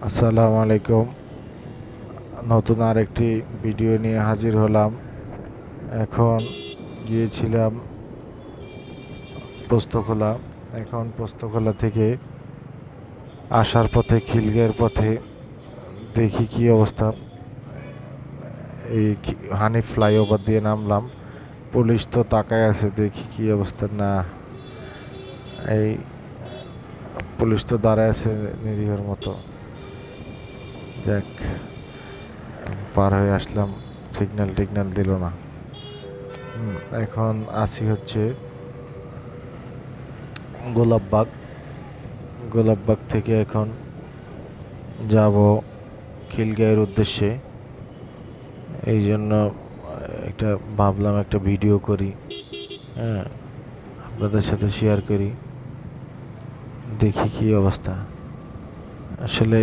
আসসালামু আলাইকুম। নতুন আরেকটি ভিডিও নিয়ে হাজির হলাম। এখন গিয়েছিলাম পোস্তগোলা। এখন পোস্তগোলা থেকে আসার পথে খিলগাঁওয়ের পথে দেখি কি অবস্থা। এই হানিফ ফ্লাইওভার দিয়ে নামলাম। পুলিশ তো তাকায় আছে, দেখি কি অবস্থা। না, এই পুলিশ তো দাঁড়ায় আছে নিরীহর মতো। যাক, পার হয়ে আসলাম, সিগন্যাল টিগন্যাল দিল না। এখন আসি হচ্ছে গোলাপবাগ। গোলাপবাগ থেকে এখন যাব খিলগাঁওয়ের উদ্দেশ্যে। এই জন্য একটা ভাবলাম একটা ভিডিও করি, হ্যাঁ, আপনাদের সাথে শেয়ার করি, দেখি কি অবস্থা আসলে।